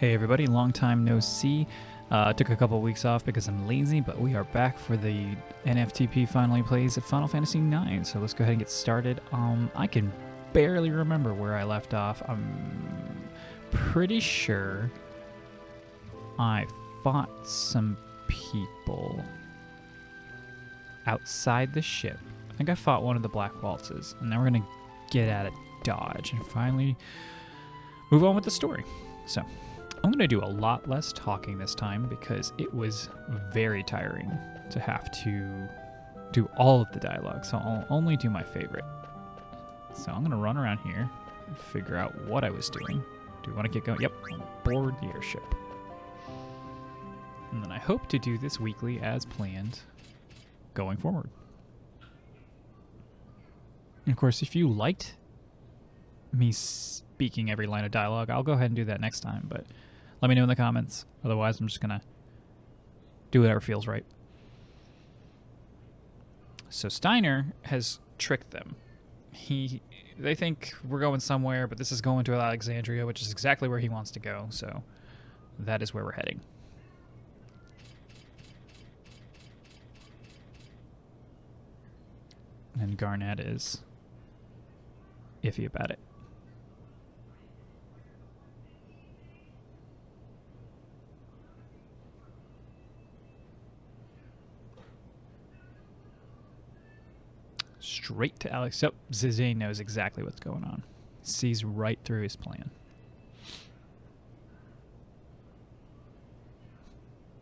Hey everybody, long time no see. Took a couple weeks off because I'm lazy, but we are back for the NFTP finally plays of Final Fantasy IX. So let's go ahead and get started. I can barely remember where I left off. I'm pretty sure I fought some people outside the ship. I think I fought one of the Black Waltzes, and now we're gonna get out of Dodge and finally move on with the story. So I'm going to do a lot less talking this time because it was very tiring to have to do all of the dialogue, so I'll only do my favorite. So I'm going to run around here and figure out what I was doing. Do we want to get going? Yep, on board the airship. And then I hope to do this weekly as planned going forward. And of course, if you liked me speaking every line of dialogue, I'll go ahead and do that next time, but let me know in the comments. Otherwise, I'm just going to do whatever feels right. So Steiner has tricked them. They think we're going somewhere, but this is going to Alexandria, which is exactly where he wants to go. So that is where we're heading. And Garnet is iffy about it. Straight to Alex. Yep, Zidane knows exactly what's going on. Sees right through his plan.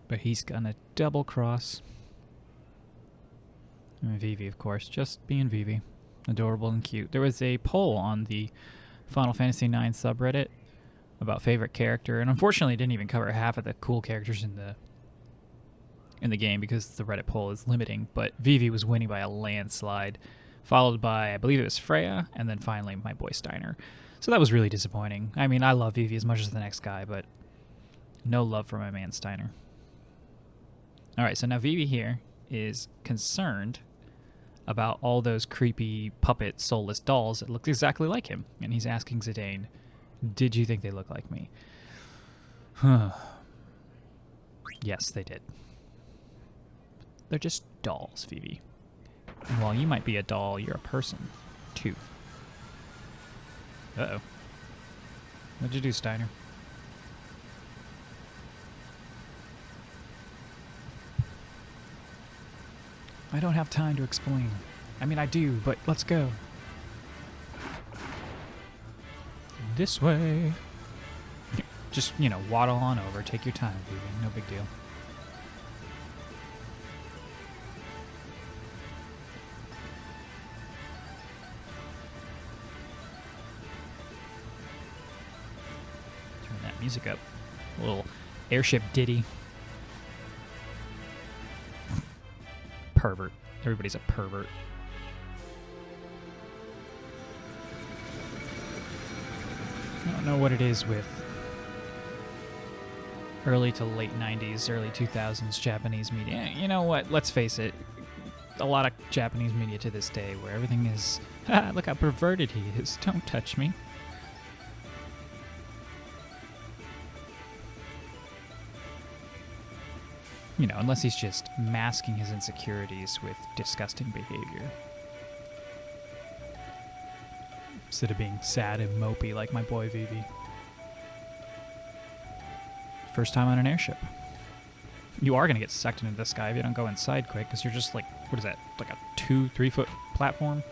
But he's gonna double cross. And Vivi, of course, just being Vivi. Adorable and cute. There was a poll on the Final Fantasy IX subreddit about favorite character, and unfortunately it didn't even cover half of the cool characters in the game because the Reddit poll is limiting, but Vivi was winning by a landslide, followed by, I believe it was Freya, and then finally my boy Steiner. So that was really disappointing. I mean, I love Vivi as much as the next guy, but no love for my man Steiner. Alright, so now Vivi here is concerned about all those creepy puppet soulless dolls that look exactly like him, and he's asking Zidane, did you think they look like me? Yes, they did. They're just dolls, Vivi. And while you might be a doll, you're a person, too. Uh-oh. What'd you do, Steiner? I don't have time to explain. I mean, I do, but let's go. This way. Just, waddle on over. Take your time, Vivi. No big deal. Music up. A little airship ditty. Pervert. Everybody's a pervert. I don't know what it is with early to late 90s, early 2000s Japanese media. You know what? Let's face it. A lot of Japanese media to this day where everything is, look how perverted he is. Don't touch me. Unless he's just masking his insecurities with disgusting behavior. Instead of being sad and mopey like my boy Vivi. First time on an airship. You are going to get sucked into the sky if you don't go inside quick, because you're just like, what is that? Like a 2-3 foot platform?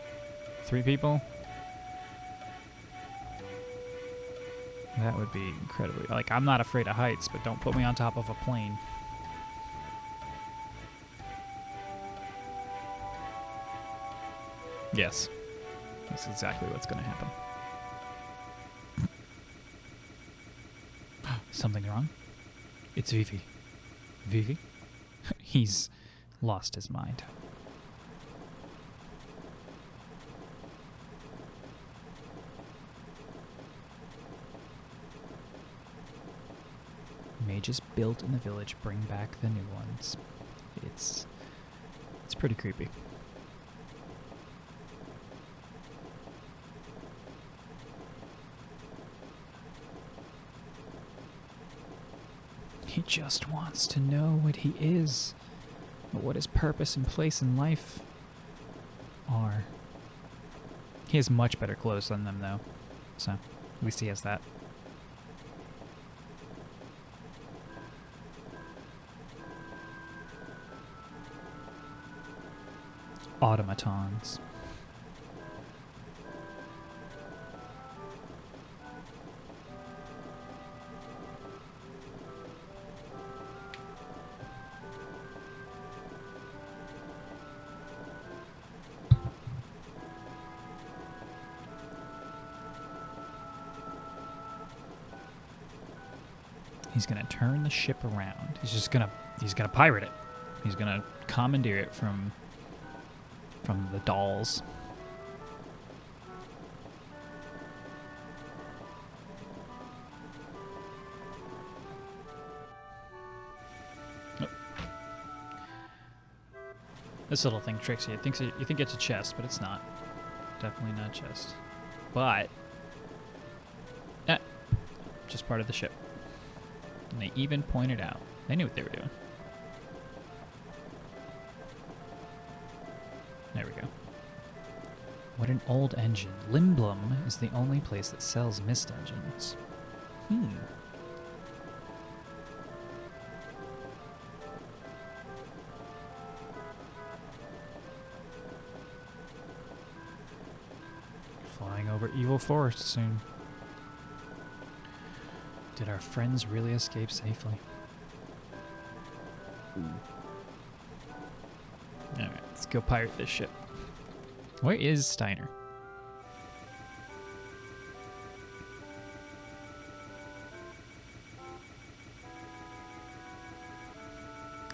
3 people? That would be incredibly... Like, I'm not afraid of heights, but don't put me on top of a plane. Yes, that's exactly what's going to happen. Something wrong? It's Vivi. Vivi? He's lost his mind. Mages built in the village bring back the new ones. It's pretty creepy. He just wants to know what he is, or what his purpose and place in life are. He has much better clothes than them, though, so at least he has that. Automatons. He's gonna turn the ship around. He's gonna pirate it. He's gonna commandeer it from the dolls. Oh. This little thing tricks you. You think it's a chest, but it's not. Definitely not a chest. But just part of the ship. And they even pointed out. They knew what they were doing. There we go. What an old engine. Lindblum is the only place that sells mist engines. Flying over evil forests soon. Did our friends really escape safely? Alright, let's go pirate this ship. Where is Steiner?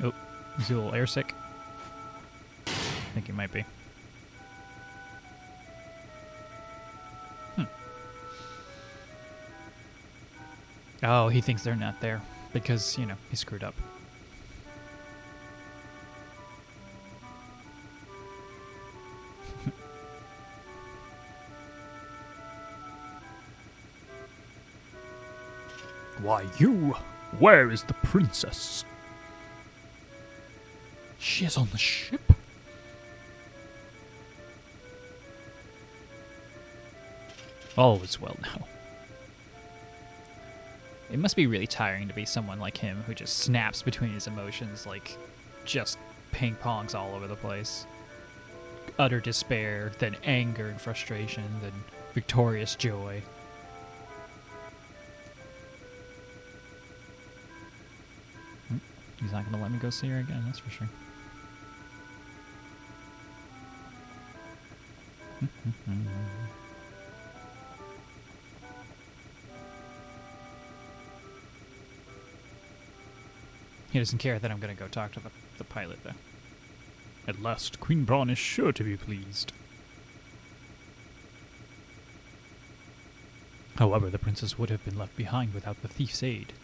Oh, is he a little airsick? I think he might be. Oh, he thinks they're not there because, you know, he screwed up. Why, you! Where is the princess? She is on the ship? All is well now. It must be really tiring to be someone like him who just snaps between his emotions, like just ping-pongs all over the place. Utter despair, then anger and frustration, then victorious joy. He's not going to let me go see her again, that's for sure. He doesn't care that I'm going to go talk to the pilot, though. At last, Queen Braun is sure to be pleased. However, the princess would have been left behind without the thief's aid.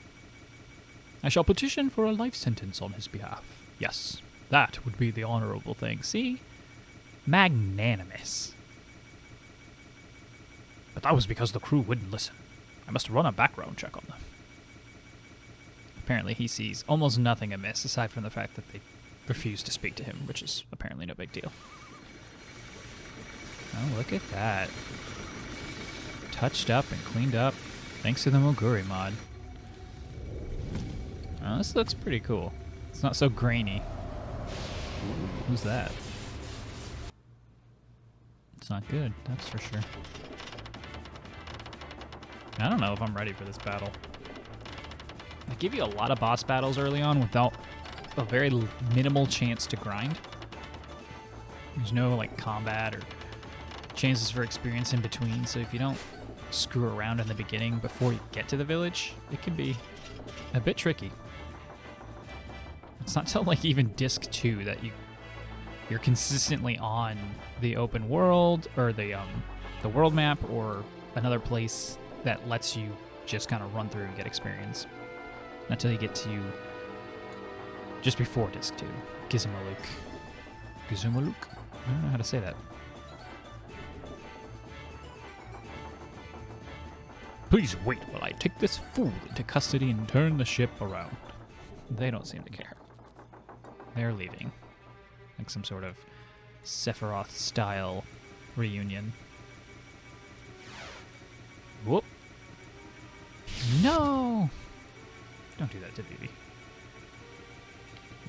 I shall petition for a life sentence on his behalf. Yes, that would be the honorable thing. See? Magnanimous. But that was because the crew wouldn't listen. I must run a background check on them. Apparently he sees almost nothing amiss aside from the fact that they refuse to speak to him, which is apparently no big deal. Oh, look at that. Touched up and cleaned up thanks to the Moguri mod. Oh, this looks pretty cool. It's not so grainy. Ooh, who's that? It's not good, that's for sure. I don't know if I'm ready for this battle. They give you a lot of boss battles early on without a very minimal chance to grind. There's no like combat or chances for experience in between, so if you don't screw around in the beginning before you get to the village, it can be a bit tricky. It's not till like even disc 2 that you're consistently on the open world or the world map or another place that lets you just kind of run through and get experience. Until you get to just before disc 2, Gizmaluk. Gizmaluk? I don't know how to say that. Please wait while I take this fool into custody and turn the ship around. They don't seem to care. They're leaving. Like some sort of Sephiroth-style reunion. Whoop. No! Don't do that to Vivi.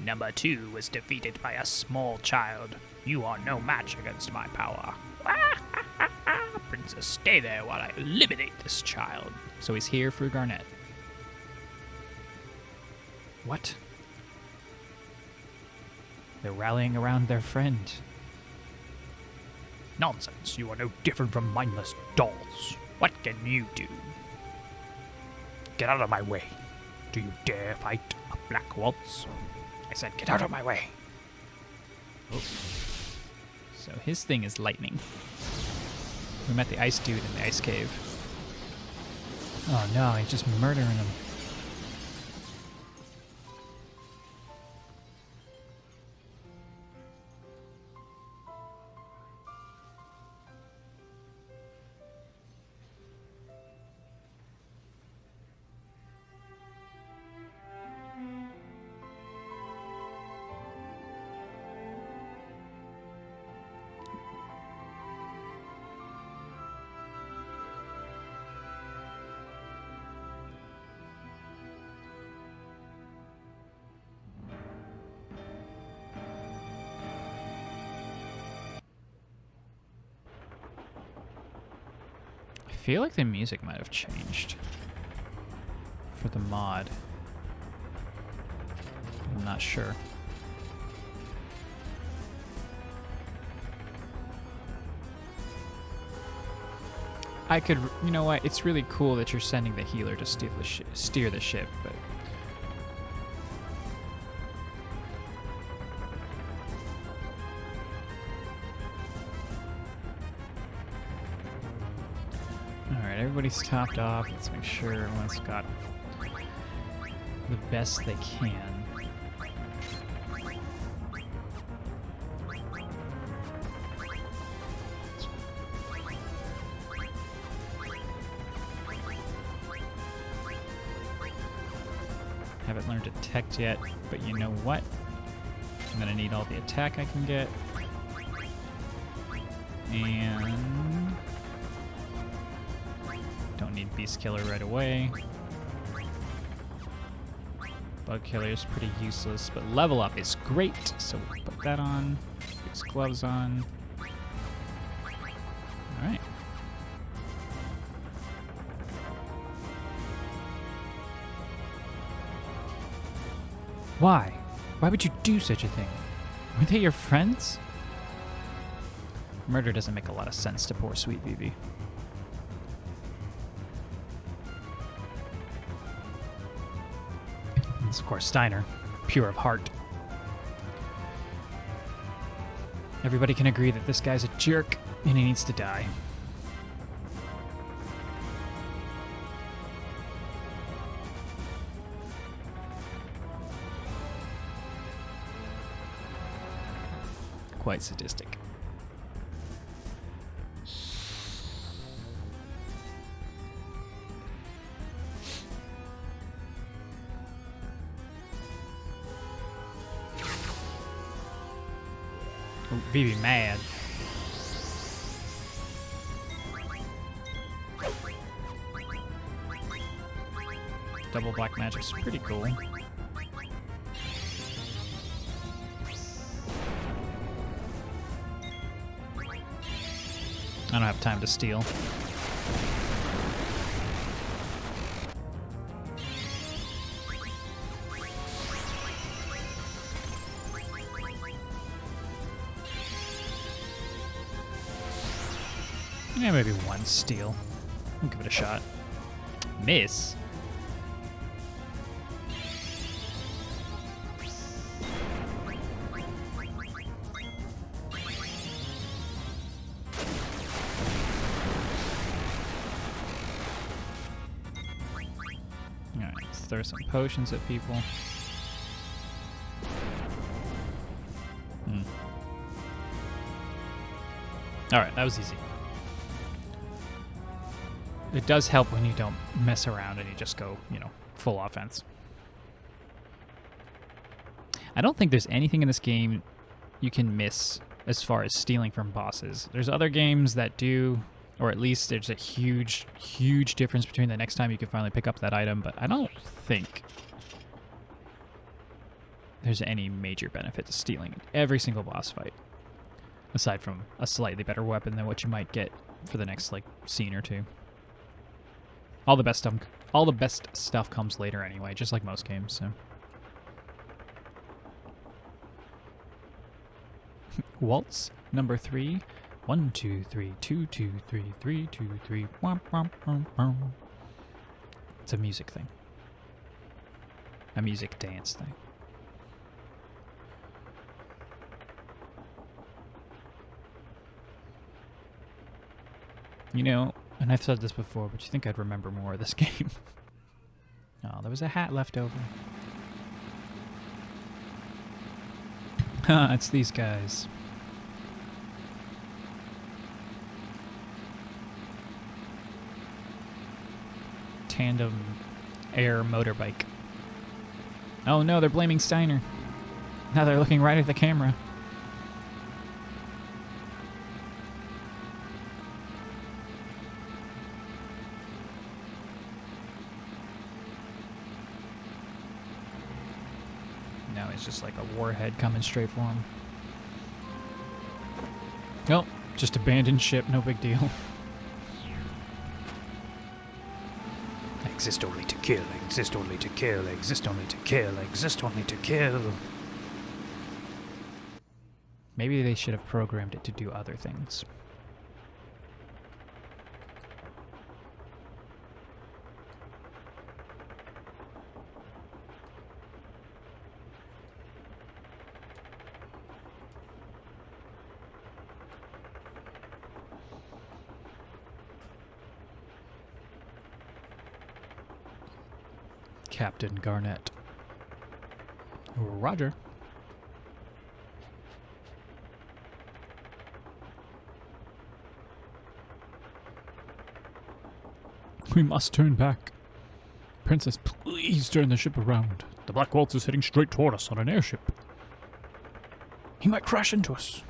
Number 2 was defeated by a small child. You are no match against my power. Princess, stay there while I eliminate this child. So he's here for Garnet. What? They're rallying around their friend. Nonsense, you are no different from mindless dolls. What can you do? Get out of my way. Do you dare fight a black waltz? I said get out of my way. Oh. So his thing is lightning. We met the ice dude in the ice cave. Oh no, he's just murdering him. I feel like the music might have changed for the mod. I'm not sure. I could, you know what? It's really cool that you're sending the healer to steer the ship, but everybody's topped off. Let's make sure everyone's got the best they can. Haven't learned a tech yet, but you know what? I'm gonna need all the attack I can get. And don't need Beast Killer right away. Bug Killer is pretty useless, but level up is great, so we'll put that on. Put his gloves on. Alright. Why? Why would you do such a thing? Were they your friends? Murder doesn't make a lot of sense to poor sweet Vivi. Of course, Steiner, pure of heart. Everybody can agree that this guy's a jerk and he needs to die. Quite sadistic. Vivi mad. Double black magic's pretty cool. I don't have time to steal. Yeah, maybe one steal. I'll give it a shot. Miss. Alright, let's throw some potions at people. Alright, that was easy. It does help when you don't mess around and you just go, you know, full offense. I don't think there's anything in this game you can miss as far as stealing from bosses. There's other games that do, or at least there's a huge, huge difference between the next time you can finally pick up that item, but I don't think there's any major benefit to stealing in every single boss fight, aside from a slightly better weapon than what you might get for the next like scene or two. All the best stuff comes later anyway, just like most games. So, waltz number 3. 1 2 3 2 2 3 3 2 3. Womp, womp, womp, womp. It's a music thing, a music dance thing. You know, and I've said this before, but you think I'd remember more of this game. Oh, there was a hat left over. It's these guys. Tandem air motorbike. Oh no, they're blaming Steiner. Now they're looking right at the camera. Now it's just like a warhead coming straight for him. Nope, just abandoned ship, no big deal. Exist only to kill, exist only to kill, exist only to kill, exist only to kill. Maybe they should have programmed it to do other things. Captain Garnett. Roger. We must turn back. Princess, please turn the ship around. The Black Waltz is heading straight toward us on an airship. He might crash into us.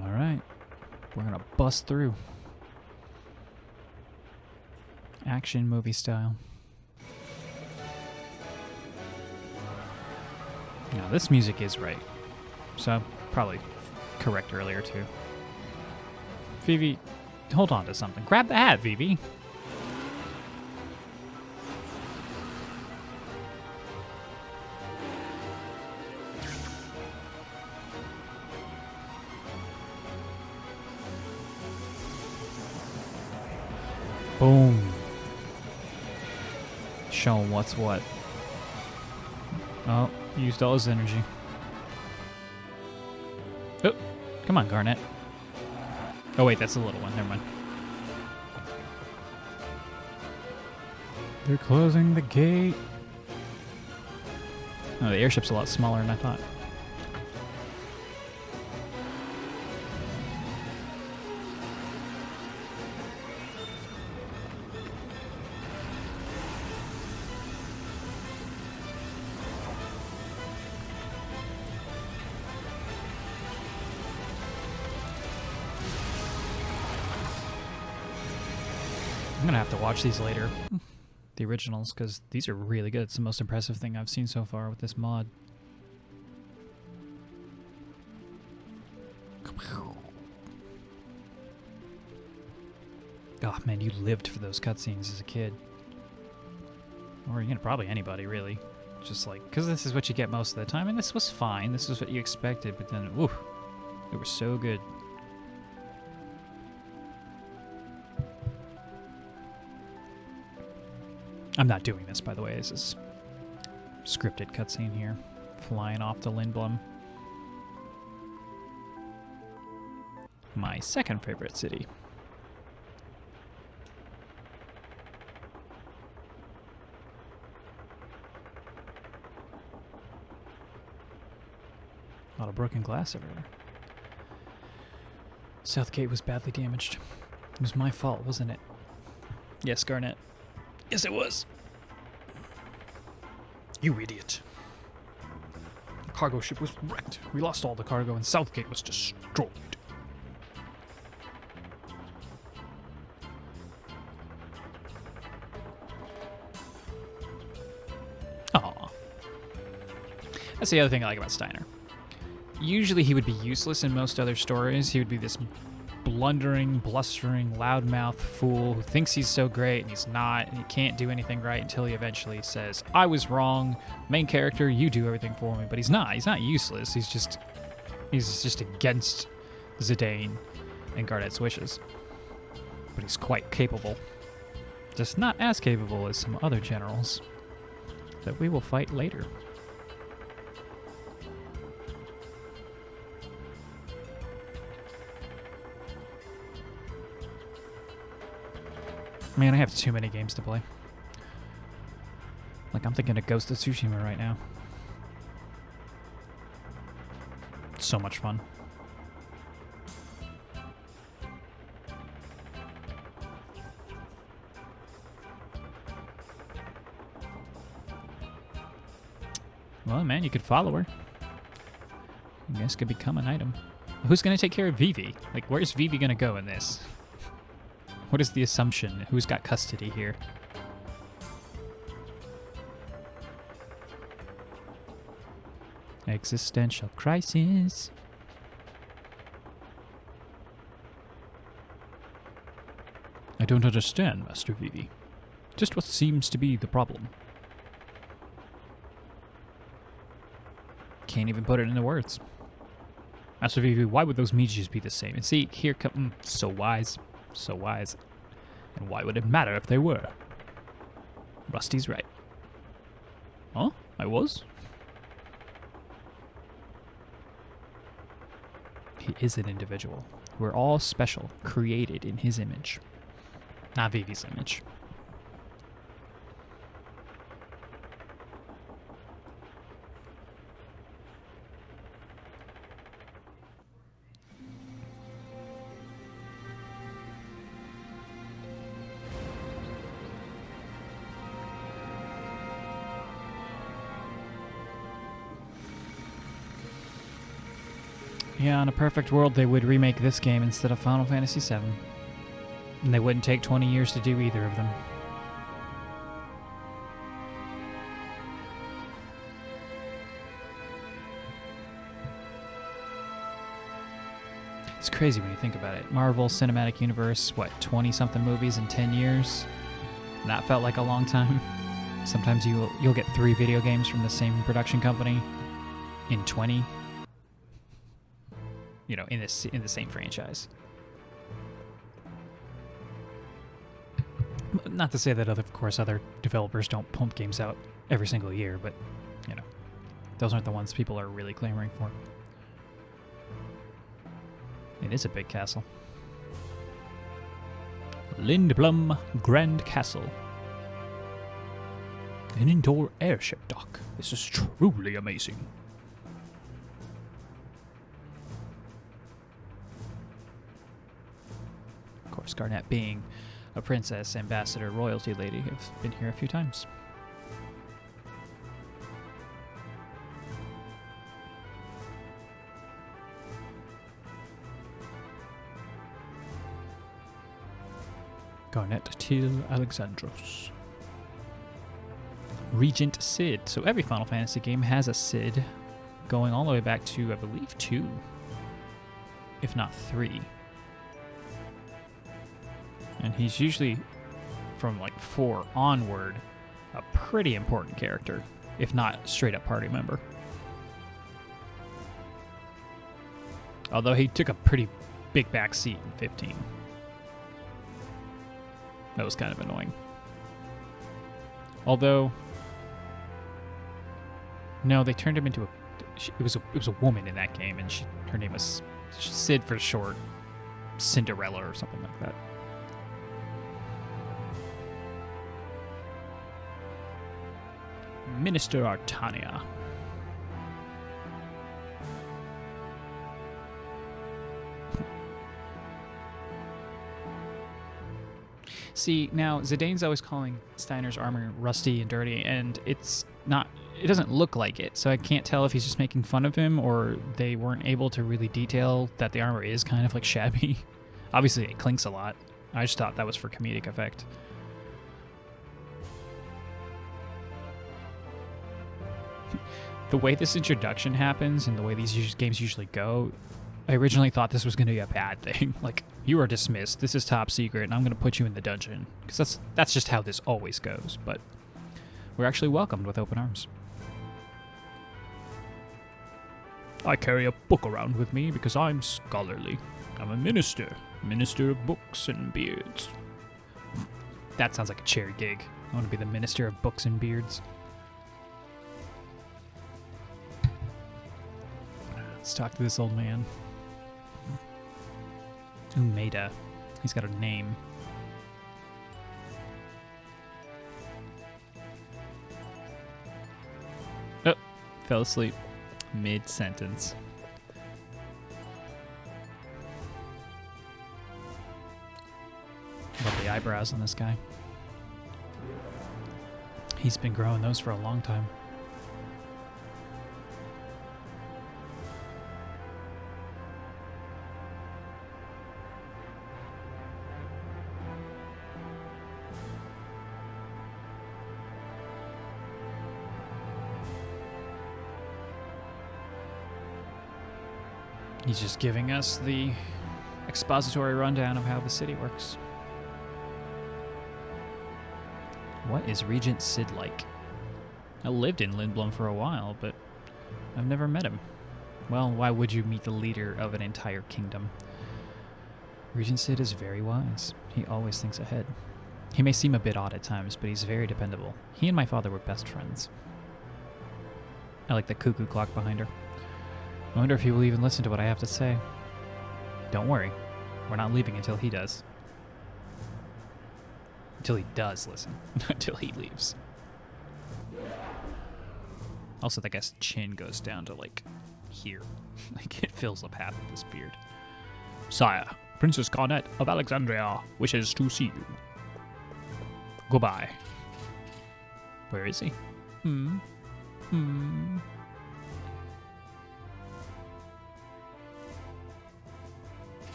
All right, we're gonna bust through. Action movie style. Now this music is right, so probably correct earlier too. Vivi, hold on to something. Grab the hat, Vivi. Boom. Show him what's what. Oh, used all his energy. Oh, come on, Garnet. Oh wait, that's the little one. Never mind. They're closing the gate. Oh, the airship's a lot smaller than I thought. I'm gonna have to watch these later, the originals, because these are really good. It's the most impressive thing I've seen so far with this mod. Oh man, you lived for those cutscenes as a kid. Or, you know, probably anybody, really. Just like, because this is what you get most of the time, and this was fine. This was what you expected, but then, woof, they were so good. I'm not doing this, by the way. This is scripted cutscene here. Flying off to Lindblum. My second favorite city. A lot of broken glass everywhere. Southgate was badly damaged. It was my fault, wasn't it? Yes, Garnet. Yes, it was. You idiot. The cargo ship was wrecked. We lost all the cargo and Southgate was destroyed. Aw. That's the other thing I like about Steiner. Usually he would be useless in most other stories. He would be this blundering, blustering, loudmouth fool who thinks he's so great and he's not, and he can't do anything right until he eventually says, I was wrong, main character, you do everything for me. But he's not useless. He's just against Zidane and Garnet's wishes. But he's quite capable. Just not as capable as some other generals that we will fight later. Man, I have too many games to play. Like, I'm thinking of Ghost of Tsushima right now. So much fun. Well, man, you could follow her. You guys could become an item. Who's going to take care of Vivi? Like, where's Vivi going to go in this? What is the assumption? Who's got custody here? Existential crisis. I don't understand, Master Vivi. Just what seems to be the problem? Can't even put it into words. Master Vivi, why would those Mijis be the same? And see, here come... so wise. So wise. And why would it matter if they were? Rusty's right. Huh? I was? He is an individual. We're all special, created in his image. Not Vivi's image. Yeah, in a perfect world, they would remake this game instead of Final Fantasy VII. And they wouldn't take 20 years to do either of them. It's crazy when you think about it. Marvel Cinematic Universe, what, 20-something movies in 10 years? And that felt like a long time. Sometimes you'll get 3 video games from the same production company in 20. You know, in the same franchise. Not to say that, of course, other developers don't pump games out every single year, but, you know, those aren't the ones people are really clamoring for. It is a big castle. Lindblum Grand Castle. An indoor airship dock. This is truly amazing. Of course, Garnet being a princess, ambassador, royalty lady, have been here a few times. Garnet Til Alexandros. Regent Cid. So every Final Fantasy game has a Cid, going all the way back to, I believe, 2, if not 3. And he's usually, from like 4 onward, a pretty important character, if not straight up party member. Although he took a pretty big back seat in 15. That was kind of annoying. Although, no, they turned him into a. It was a woman in that game, and her name was Cid for short, Cinderella or something like that. Minister Artania. See, now Zidane's always calling Steiner's armor rusty and dirty, and it's not. It doesn't look like it, so I can't tell if he's just making fun of him or they weren't able to really detail that the armor is kind of like shabby. Obviously, it clinks a lot. I just thought that was for comedic effect. The way this introduction happens and the way these games usually go, I originally thought this was going to be a bad thing. Like, you are dismissed. This is top secret, and I'm going to put you in the dungeon. Because that's just how this always goes. But we're actually welcomed with open arms. I carry a book around with me because I'm scholarly. I'm a minister of books and beards. That sounds like a cherry gig. I want to be the minister of books and beards. Let's talk to this old man. Umeda. He's got a name. Oh, fell asleep mid-sentence. Love the eyebrows on this guy. He's been growing those for a long time. He's just giving us the expository rundown of how the city works. What is Regent Sid like? I lived in Lindblum for a while, but I've never met him. Well, why would you meet the leader of an entire kingdom? Regent Sid is very wise. He always thinks ahead. He may seem a bit odd at times, but he's very dependable. He and my father were best friends. I like the cuckoo clock behind her. I wonder if he will even listen to what I have to say. Don't worry. We're not leaving until he does. Until he does listen. Until he leaves. Also, that guy's chin goes down to, like, here. Like, it fills up half of his beard. Sire, Princess Garnet of Alexandria wishes to see you. Goodbye. Where is he?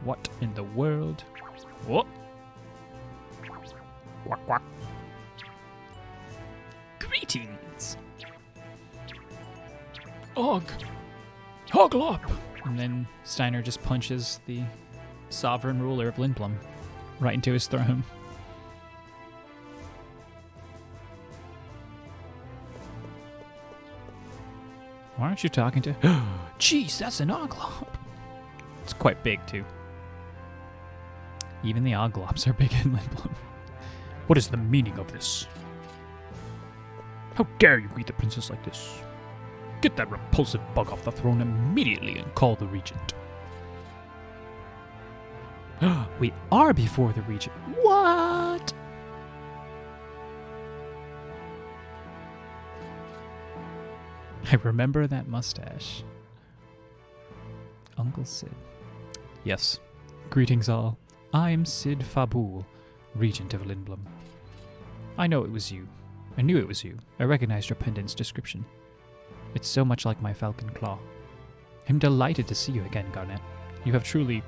What in the world? What? Quack, quack. Greetings! Og! Hoglop! And then Steiner just punches the sovereign ruler of Lindblum right into his throne. Why aren't you talking to... Jeez, that's an oglop! It's quite big, too. Even the oglops are big in Lindblum. What is the meaning of this? How dare you greet the princess like this? Get that repulsive bug off the throne immediately and call the regent. We are before the regent. What? I remember that mustache. Uncle Sid. Yes. Greetings all. I am Sid Fabul, Regent of Lindblum. I know it was you. I knew it was you. I recognized your pendant's description. It's so much like my falcon claw. I'm delighted to see you again, Garnet. You have truly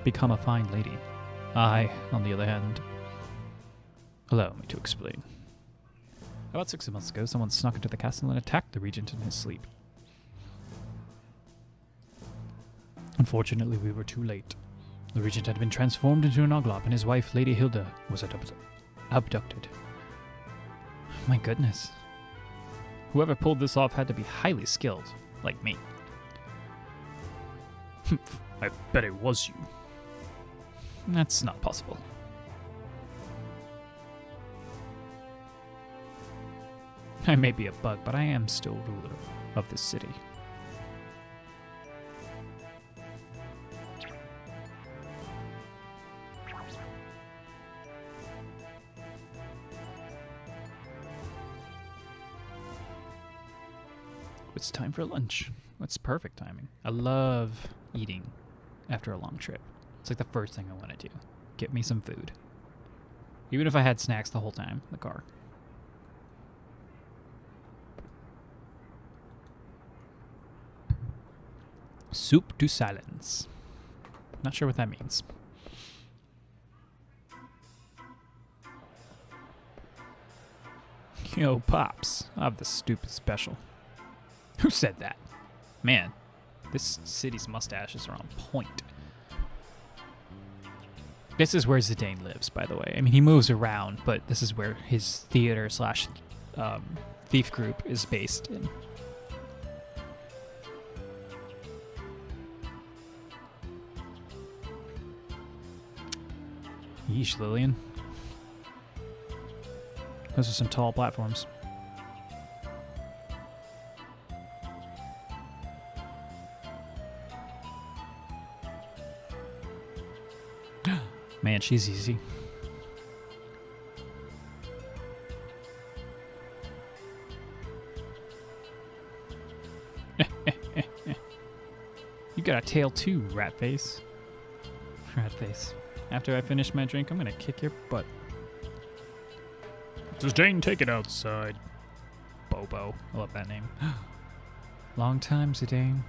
become a fine lady. I, on the other hand... Allow me to explain. About 6 months ago, someone snuck into the castle and attacked the regent in his sleep. Unfortunately, we were too late. The regent had been transformed into an oglop, and his wife, Lady Hilda, was abducted. My goodness. Whoever pulled this off had to be highly skilled, like me. I bet it was you. That's not possible. I may be a bug, but I am still ruler of this city. It's time for lunch. That's perfect timing. I love eating after a long trip. It's like the first thing I want to do. Get me some food. Even if I had snacks the whole time in the car. Soup to silence. Not sure what that means. Yo, Pops, I have the stupid special. Who said that? Man, this city's mustaches are on point. This is where Zidane lives, by the way. I mean, he moves around, but this is where his theater slash thief group is based in. Yeesh, Lillian. Those are some tall platforms. Man, she's easy. You got a tail too, rat face. Rat face. After I finish my drink, I'm gonna kick your butt. Does Jane take it outside? Bobo. I love that name. Long time, Zidane.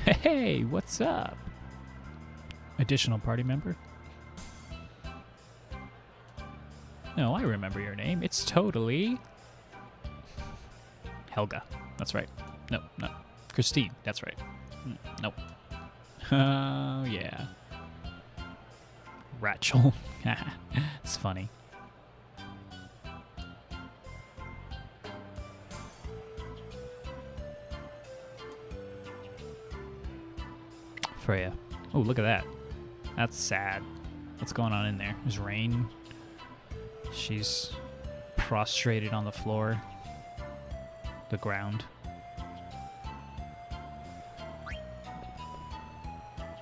Hey, what's up? Additional party member? No, I remember your name. It's totally... Helga. That's right. No. Christine. That's right. Nope. Oh, yeah. Rachel. It's funny. Freya. Oh, look at that. That's sad. What's going on in there? There's rain. She's prostrated on the floor. The ground.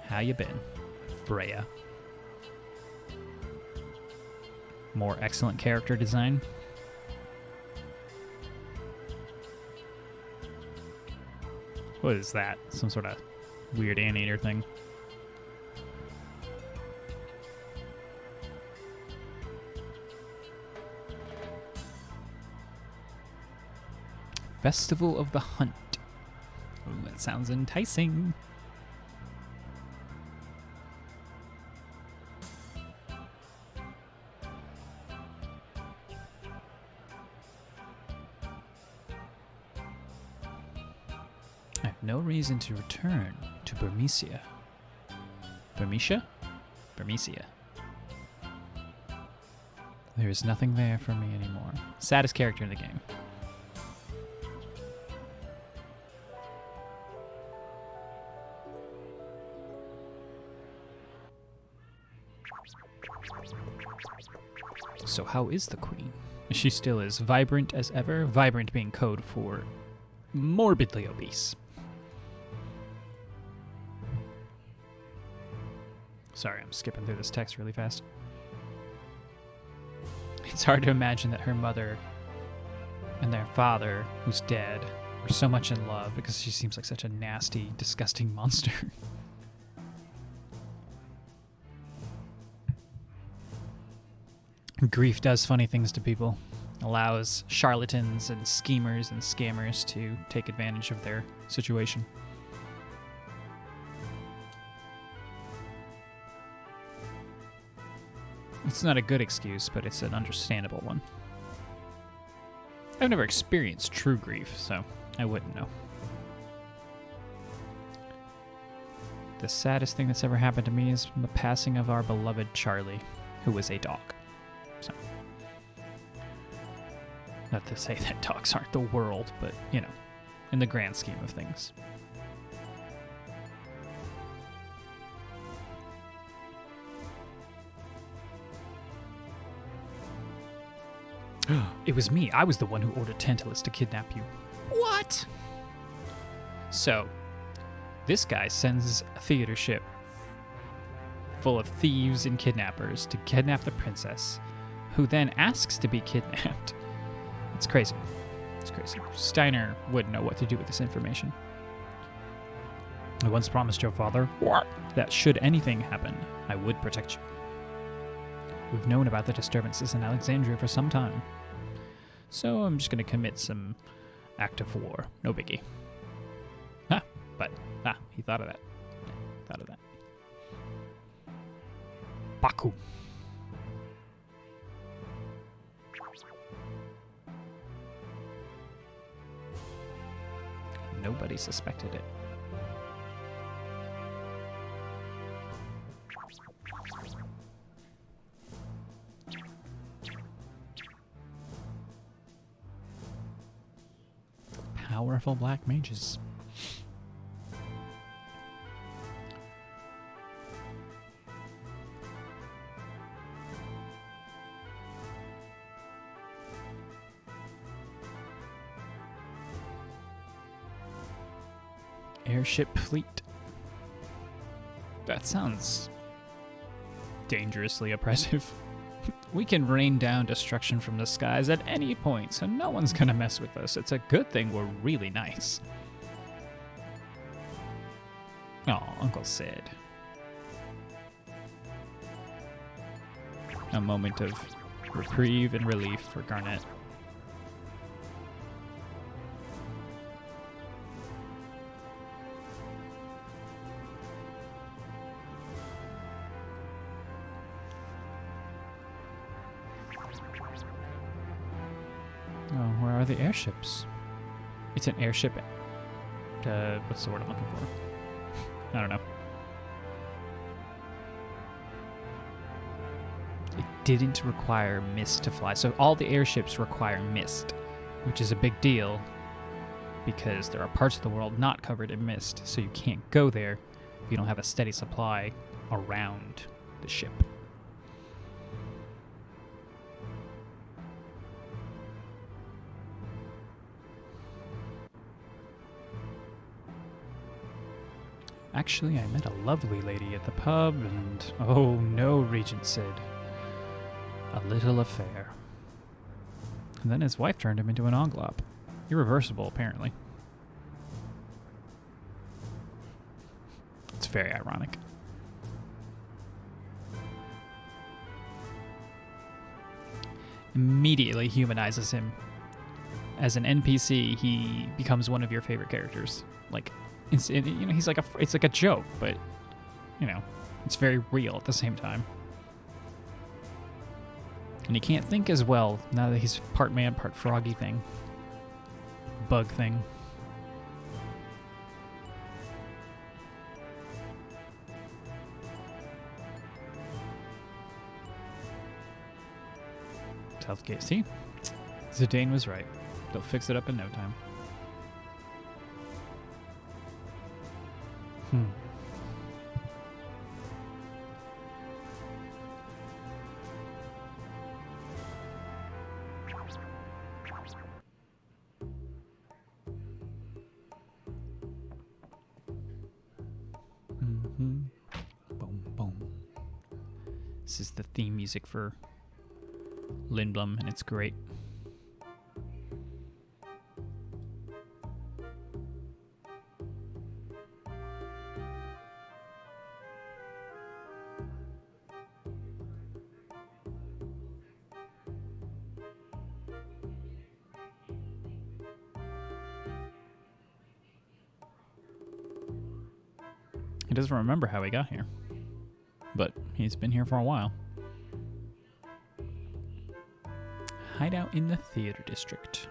How you been, Freya? More excellent character design. What is that? Some sort of weird animator thing. Festival of the Hunt. Ooh, that sounds enticing. I have no reason to return to Burmecia. Burmecia? Burmecia. There is nothing there for me anymore. Saddest character in the game. So how is the queen? She still is vibrant as ever, vibrant being code for morbidly obese. Sorry, I'm skipping through this text really fast. It's hard to imagine that her mother and their father, who's dead, were so much in love because she seems like such a nasty, disgusting monster. Grief does funny things to people. Allows charlatans and schemers and scammers to take advantage of their situation. It's not a good excuse, but it's an understandable one. I've never experienced true grief, so I wouldn't know. The saddest thing that's ever happened to me is the passing of our beloved Charlie, who was a dog. So, not to say that dogs aren't the world, but, you know, in the grand scheme of things. It was me. I was the one who ordered Tantalus to kidnap you. What? So, this guy sends a theater ship full of thieves and kidnappers to kidnap the princess, who then asks to be kidnapped. It's crazy. It's crazy. Steiner wouldn't know what to do with this information. I once promised your father that should anything happen, I would protect you. We've known about the disturbances in Alexandria for some time, so I'm just going to commit some act of war. No biggie. He thought of that. Baku. Nobody suspected it. Powerful black mages. Airship fleet. That sounds dangerously oppressive. We can rain down destruction from the skies at any point, so no one's gonna mess with us. It's a good thing we're really nice. Oh, Uncle Sid. A moment of reprieve and relief for Garnet. Oh, where are the airships? It's an airship. What's the word I'm looking for? I don't know. It didn't require mist to fly. So all the airships require mist, which is a big deal because there are parts of the world not covered in mist, so you can't go there if you don't have a steady supply around the ship. Actually, I met a lovely lady at the pub, and oh no, Regent Sid. A little affair. And then his wife turned him into an onglop. Irreversible, apparently. It's very ironic. Immediately humanizes him. As an NPC, he becomes one of your favorite characters. Like, he's like it's like a joke, but it's very real at the same time. And he can't think as well now that he's part man, part froggy thing. Bug thing. Southgate, see? Zidane was right. They'll fix it up in no time. Boom, boom. This is the theme music for Lindblum, and it's great. He doesn't remember how he got here, but he's been here for a while. Hideout in the theater district.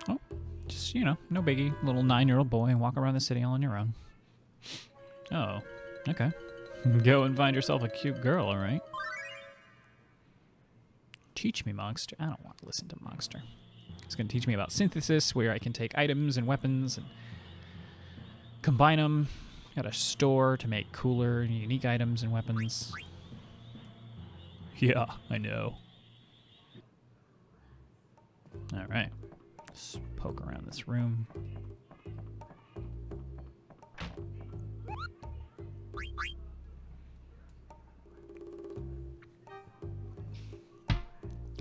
Oh, just, no biggie. Little 9-year-old boy and walk around the city all on your own. Oh, okay. Go and find yourself a cute girl, all right? Teach me, Mogster. I don't want to listen to Mogster. It's going to teach me about synthesis, where I can take items and weapons and combine them. Got a store to make cooler and unique items and weapons. Yeah, I know. All right. Let's poke around this room.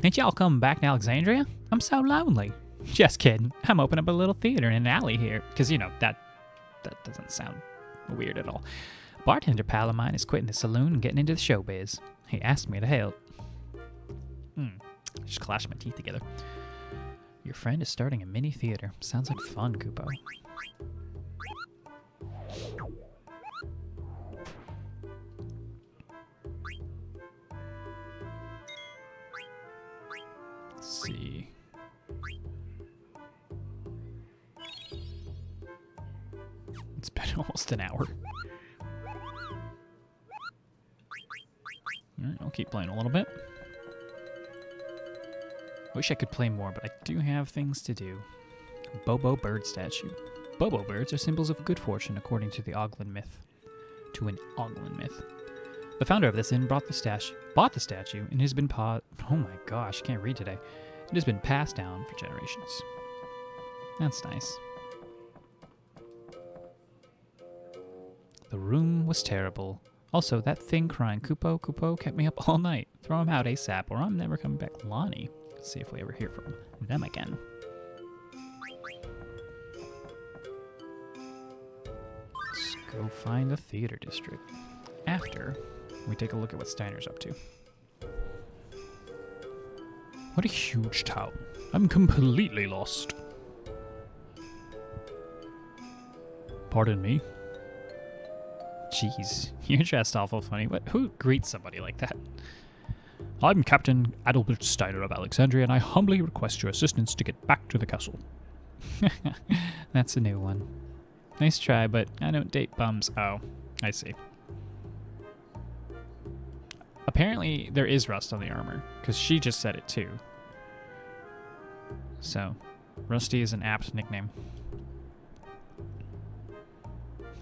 Ain't y'all come back to Alexandria? I'm so lonely. Just kidding. I'm opening up a little theater in an alley here. Because, you know, that doesn't sound weird at all. A bartender pal of mine is quitting the saloon and getting into the showbiz. He asked me to help. Just clashed my teeth together. Your friend is starting a mini theater. Sounds like fun, Kupo. Let's see. It's been almost an hour. Alright, I'll keep playing a little bit. Wish I could play more, but I do have things to do. Bobo bird statue. Bobo birds are symbols of good fortune according to the Oglin myth. The founder of this inn bought the statue, and has been oh my gosh, I can't read today. It has been passed down for generations. That's nice. The room was terrible. Also, that thing crying, Kupo, kept me up all night. Throw him out ASAP, or I'm never coming back. Lonnie. Let's see if we ever hear from them again. Let's go find the theater district. After we take a look at what Steiner's up to. What a huge town. I'm completely lost. Pardon me? Jeez, you're dressed awful funny. Who greets somebody like that? I'm Captain Adalbert Steiner of Alexandria, and I humbly request your assistance to get back to the castle. That's a new one. Nice try, but I don't date bums. Oh, I see. Apparently, there is rust on the armor, because she just said it too. So, Rusty is an apt nickname.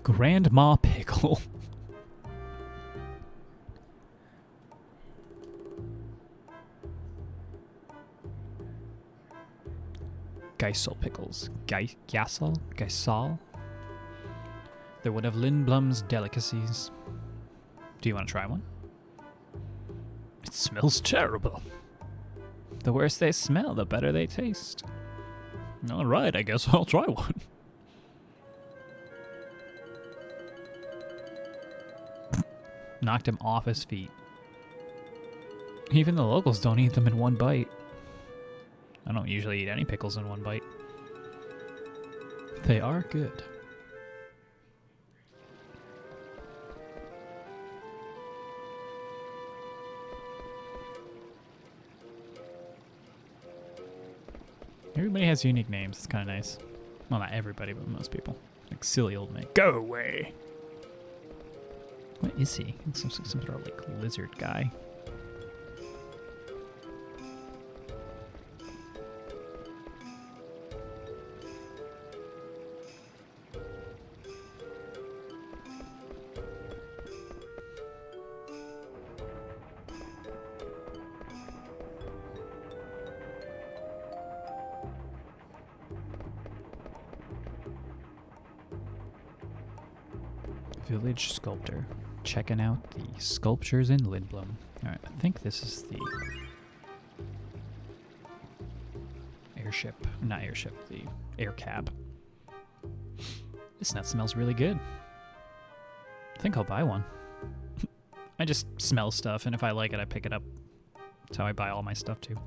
Grandma Pickle. Geisel pickles. Geisel? They're one of Lindblum's delicacies. Do you want to try one? It smells terrible. The worse they smell, the better they taste. All right, I guess I'll try one. Knocked him off his feet. Even the locals don't eat them in one bite. I don't usually eat any pickles in one bite. They are good. Everybody has unique names. It's kind of nice. Well, not everybody, but most people. Like silly old man. Go away. What is he? Some sort of like lizard guy. Village sculptor. Checking out the sculptures in Lindblum. Alright, I think this is the airship. Not airship, the air cab. This nut smells really good. I think I'll buy one. I just smell stuff, and if I like it, I pick it up. That's how I buy all my stuff, too.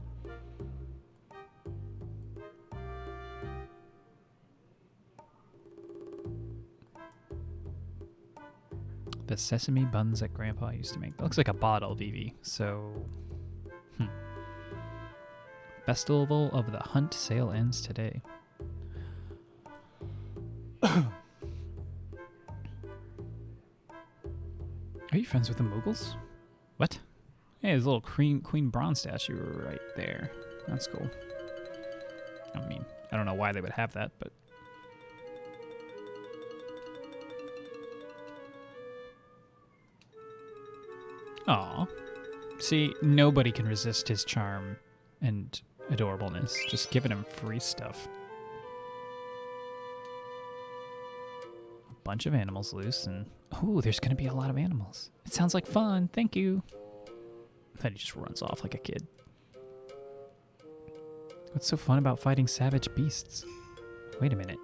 The sesame buns that Grandpa used to make. That looks like a bottle, Vivi. So, Festival of the Hunt sale ends today. Are you friends with the Mughals? What? Hey, there's a little Queen Bronze statue right there. That's cool. I mean, I don't know why they would have that, but... Aw. See, nobody can resist his charm and adorableness. Just giving him free stuff. A bunch of animals loose, and... Ooh, there's gonna be a lot of animals. It sounds like fun, thank you. Then he just runs off like a kid. What's so fun about fighting savage beasts? Wait a minute.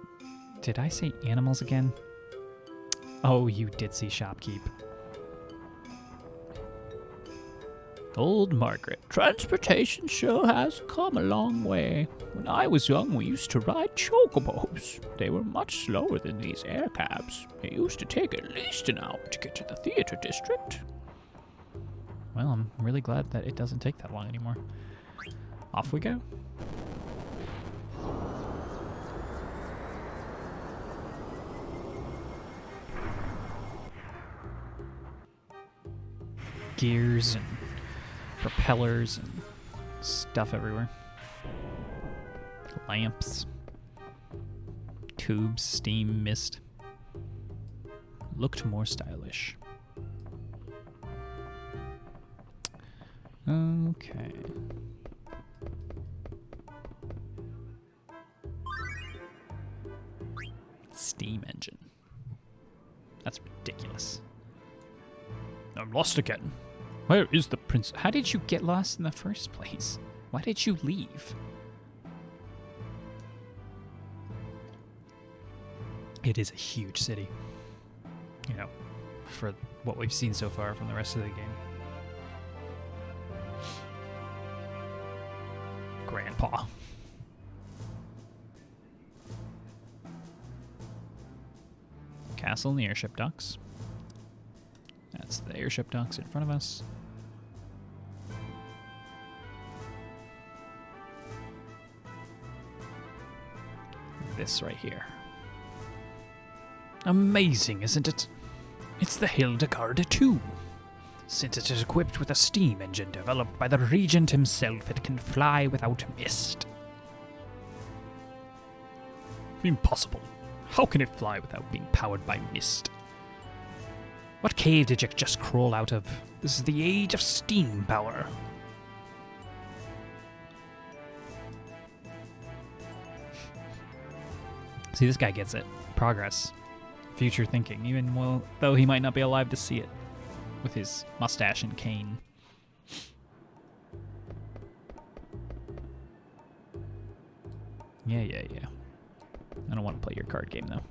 Did I say animals again? Oh, you ditzy shopkeep. Old Margaret. Transportation sure has come a long way. When I was young, we used to ride chocobos. They were much slower than these air cabs. It used to take at least an hour to get to the theater district. Well, I'm really glad that it doesn't take that long anymore. Off we go. Gears and propellers and stuff everywhere. Lamps. Tubes, steam, mist. Looked more stylish. Okay. Steam engine. That's ridiculous. I'm lost again. Where is the prince? How did you get lost in the first place? Why did you leave? It is a huge city. You know, for what we've seen so far from the rest of the game. Grandpa. Castle and the airship docks. That's the airship docks in front of us. This right here. Amazing, isn't it? It's the Hildegarde 2. Since it is equipped with a steam engine developed by the Regent himself, it can fly without mist. Impossible. How can it fly without being powered by mist? What cave did you just crawl out of? This is the age of steam power. See, this guy gets it. Progress. Future thinking, even though he might not be alive to see it. With his mustache and cane. Yeah. I don't want to play your card game, though.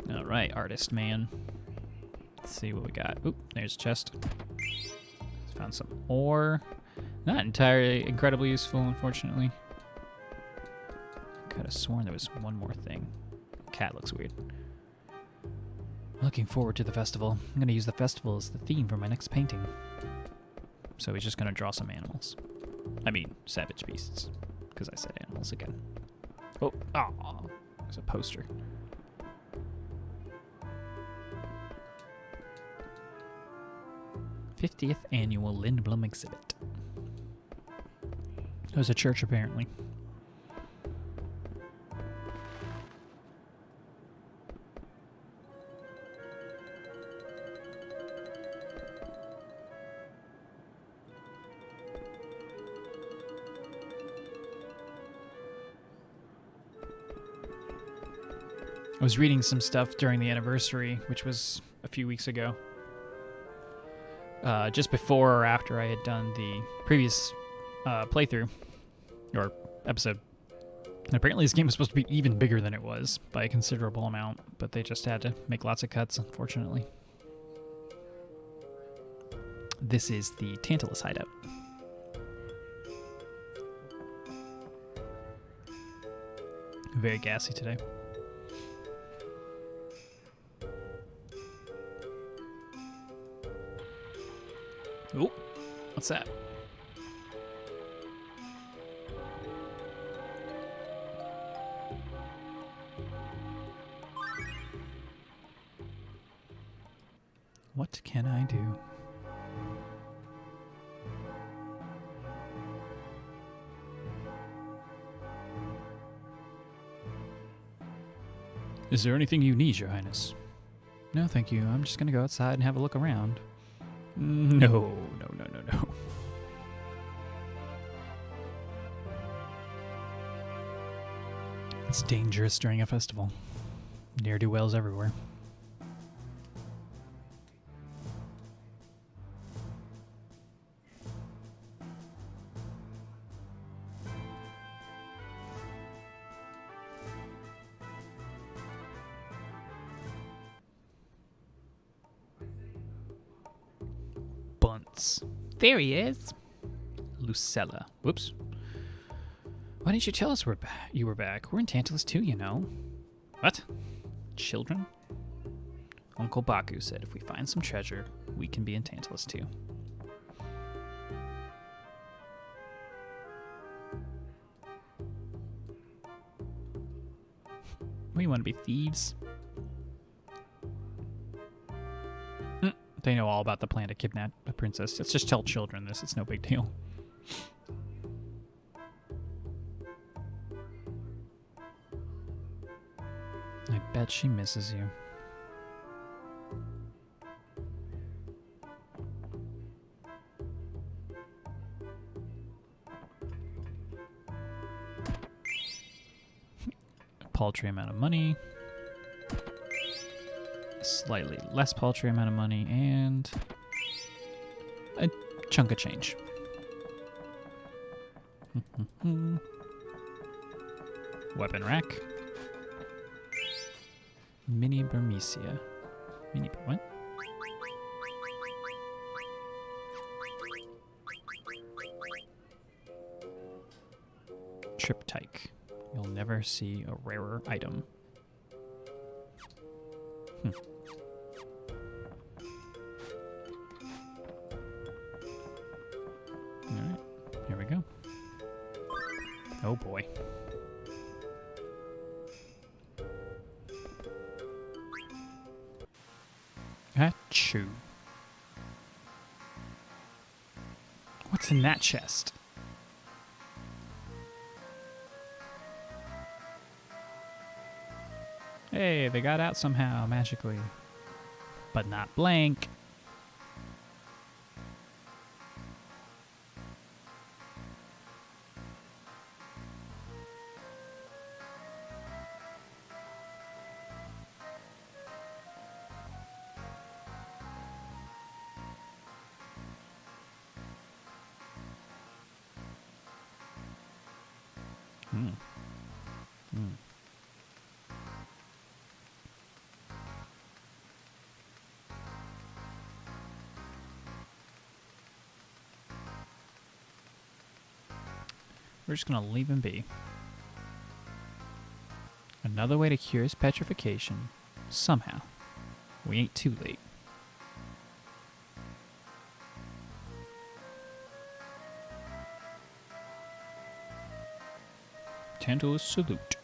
Alright, artist man. Let's see what we got. Oop, there's a chest. Found some ore. Not entirely incredibly useful, unfortunately. Could have sworn there was one more thing. Cat looks weird. Looking forward to the festival. I'm going to use the festival as the theme for my next painting. So he's just going to draw some animals. I mean, savage beasts. Because I said animals again. Oh, there's a poster. '50th Annual Lindblum Exhibit. There's a church, apparently. I was reading some stuff during the anniversary, which was a few weeks ago. Just before or after I had done the previous playthrough, or episode. And apparently this game was supposed to be even bigger than it was, by a considerable amount, but they just had to make lots of cuts, unfortunately. This is the Tantalus hideout. Very gassy today. Oh, what's that? What can I do? Is there anything you need, Your Highness? No, thank you. I'm just going to go outside and have a look around. No. It's dangerous during a festival. Ne'er-do-wells everywhere. once. There he is. Lucella. Whoops. Why didn't you tell us you were back? We're in Tantalus too, you know. What? Children? Uncle Baku said if we find some treasure, we can be in Tantalus too. We want to be thieves. They know all about the plan to kidnap a princess. Let's just tell children this. It's no big deal. I bet she misses you. A paltry amount of money. Slightly less paltry amount of money, and a chunk of change. Weapon rack. Mini Burmecia. What? Triptych. You'll never see a rarer item. Alright, here we go. Oh boy. Achoo. What's in that chest? Hey, they got out somehow, magically. But not blank. We're just gonna leave him be. Another way to cure his petrification. Somehow. We ain't too late. Tantalus salute.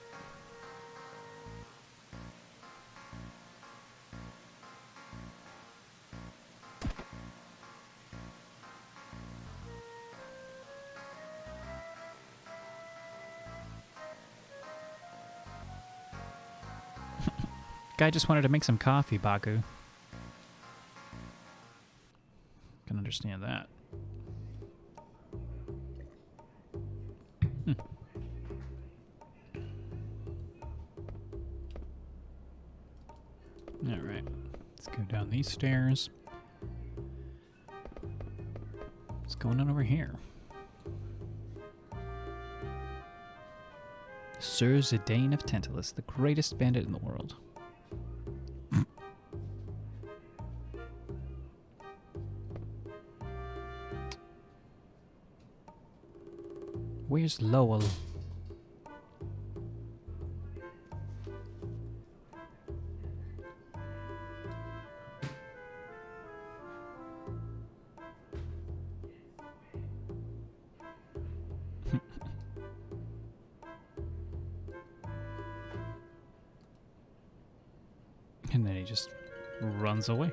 Guy just wanted to make some coffee, Baku. Can understand that. Alright, let's go down these stairs. What's going on over here? Sir Zidane of Tantalus, the greatest bandit in the world. Where's Lowell? And then he just runs away.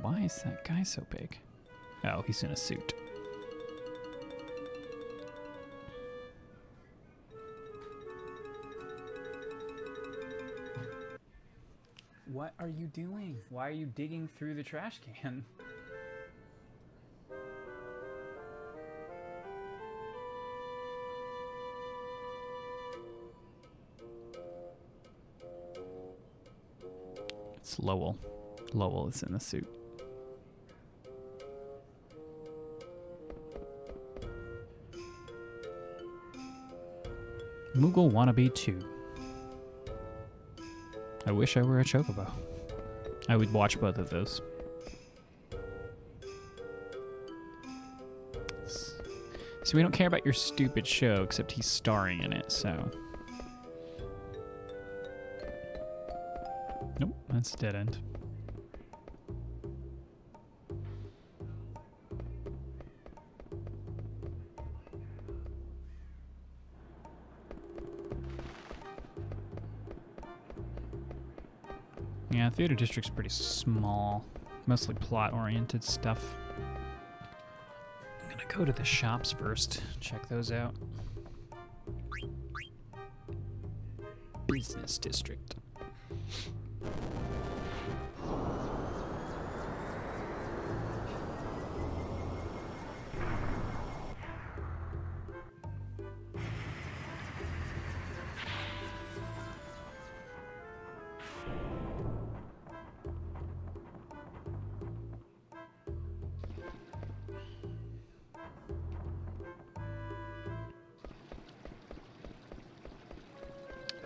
Why is that guy so big? Oh, he's in a suit. What are you doing? Why are you digging through the trash can? It's Lowell. Lowell is in the suit. Moogle wannabe 2. I wish I were a chocobo. I would watch both of those. So we don't care about your stupid show, except he's starring in it, so. Nope, that's a dead end. Yeah, Theater District's pretty small. Mostly plot-oriented stuff. I'm gonna go to the shops first, check those out. Business District.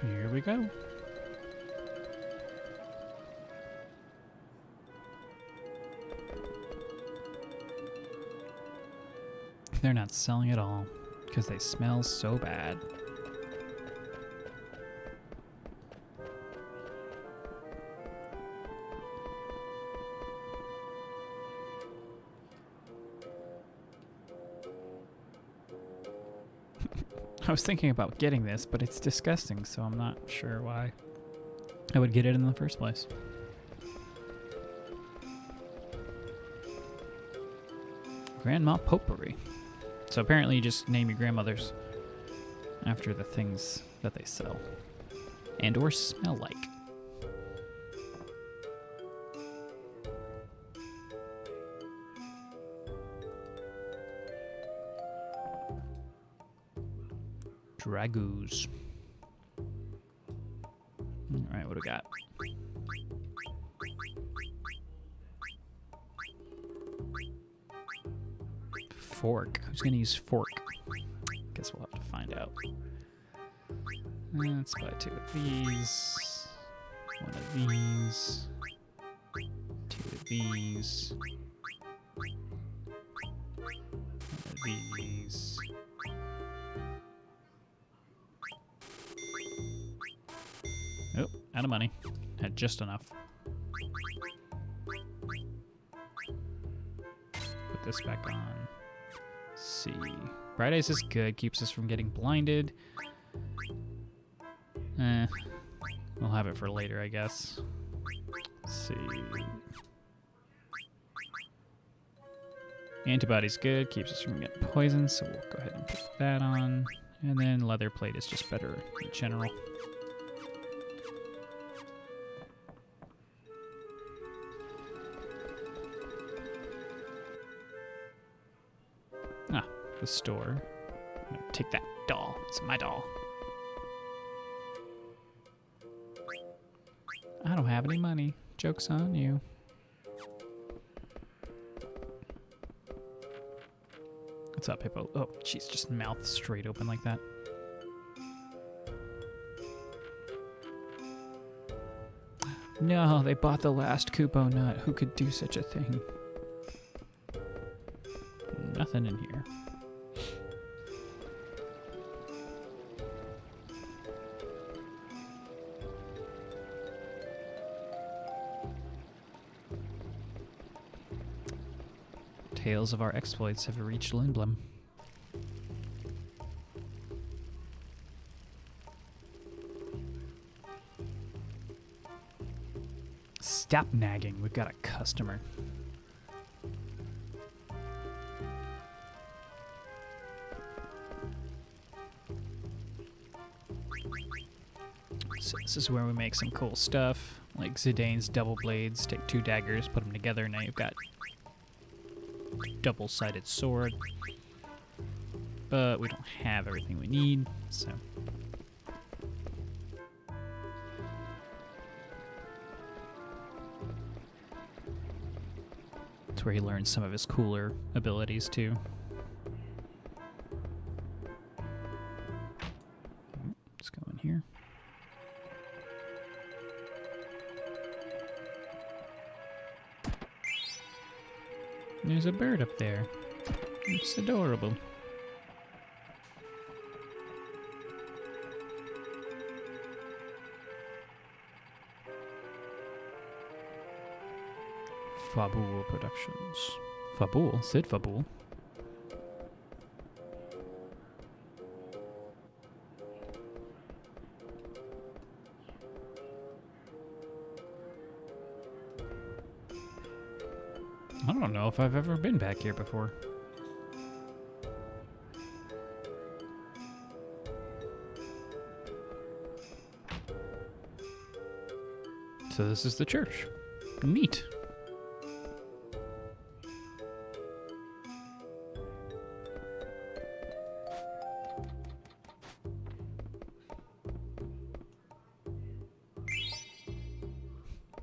Here we go. They're not selling at all because they smell so bad. I was thinking about getting this, but it's disgusting, so I'm not sure why I would get it in the first place. Grandma Potpourri. So apparently you just name your grandmothers after the things that they sell and or smell like. Dragoos. Alright, what do we got? Fork. Who's gonna use fork? Guess we'll have to find out. Let's buy 2 of these. 1 of these. 2 of these. 1 of these. Oh, out of money. Had just enough. Put this back on. Let's see. Bright Eyes is good. Keeps us from getting blinded. We'll have it for later, I guess. Let's see. Antibody's good. Keeps us from getting poisoned, so we'll go ahead and put that on. And then leather plate is just better in general. Ah, the store. I'm gonna take that doll. It's my doll. I don't have any money. Joke's on you. What's up, Hippo? Oh, jeez, just mouth straight open like that. No, they bought the last Kupo nut. Who could do such a thing? Nothing in here. Tales of our exploits have reached Lindblum. Stop nagging, we've got a customer. So this is where we make some cool stuff, like Zidane's double blades. Take 2 daggers, put them together, now you've got double-sided sword. But we don't have everything we need, so. That's where he learns some of his cooler abilities too. Let's go in here. There's a bird up there. It's adorable. Fabul Productions. Fabul? Sid Fabul? I don't know if I've ever been back here before. So this is the church. Neat.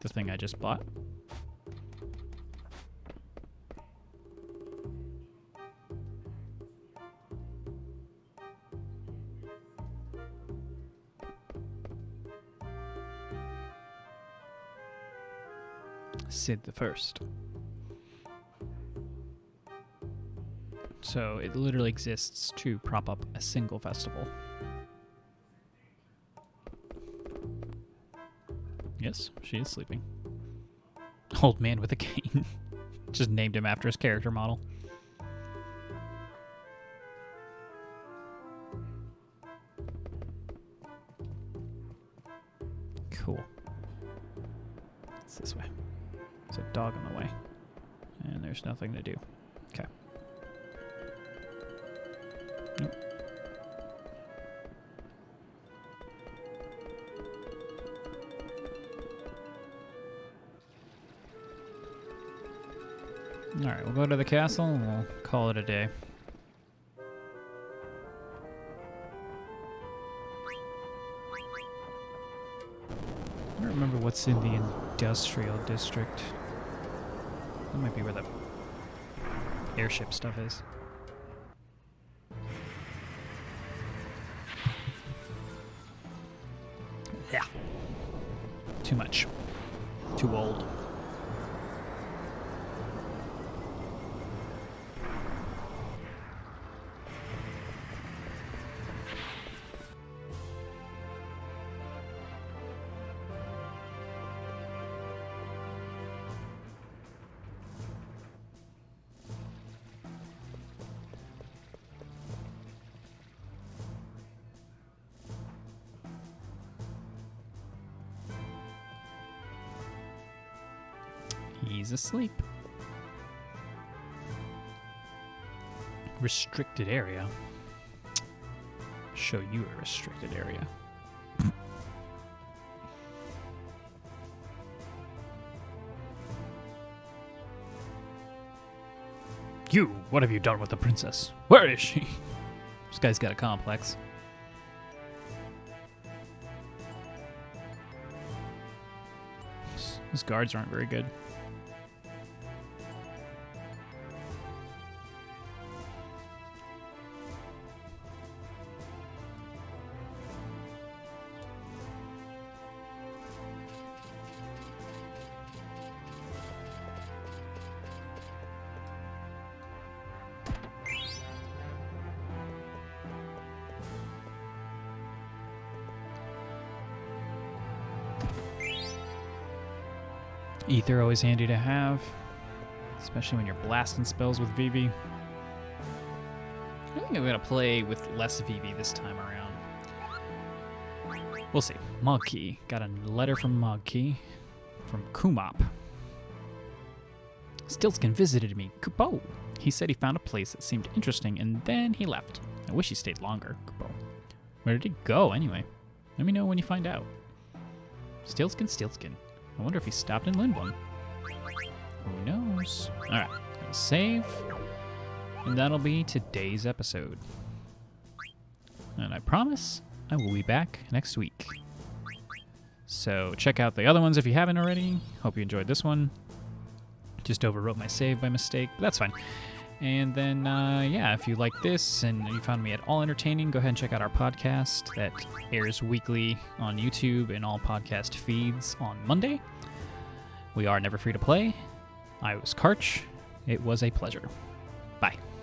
The thing I just bought. Sid the First. So it literally exists to prop up a single festival. Yes, she is sleeping. Old man with a cane. Just named him after his character model. Cool. It's this way. There's a dog on the way. And there's nothing to do. Okay. Nope. Alright, we'll go to the castle and we'll call it a day. I don't remember what's in the industrial district. That might be where the airship stuff is. Yeah. Too much. Too old. He's asleep. Restricted area. Show you a restricted area. You, what have you done with the princess? Where is she? This guy's got a complex. His guards aren't very good. Ether always handy to have, especially when you're blasting spells with Vivi. I think I'm gonna play with less Vivi this time around. We'll see. Mogkey. Got a letter from Mogkey from Kumop. Stiltskin visited me. Kupo. He said he found a place that seemed interesting and then he left. I wish he stayed longer. Kupo. Where did he go anyway? Let me know when you find out. Stiltskin. I wonder if he stopped in Lindblum. Who knows? Alright, gonna save. And that'll be today's episode. And I promise I will be back next week. So check out the other ones if you haven't already. Hope you enjoyed this one. Just overwrote my save by mistake, but that's fine. And then, yeah, if you like this and you found me at all entertaining, go ahead and check out our podcast that airs weekly on YouTube and all podcast feeds on Monday. We are Never Free to Play. I was Karch. It was a pleasure.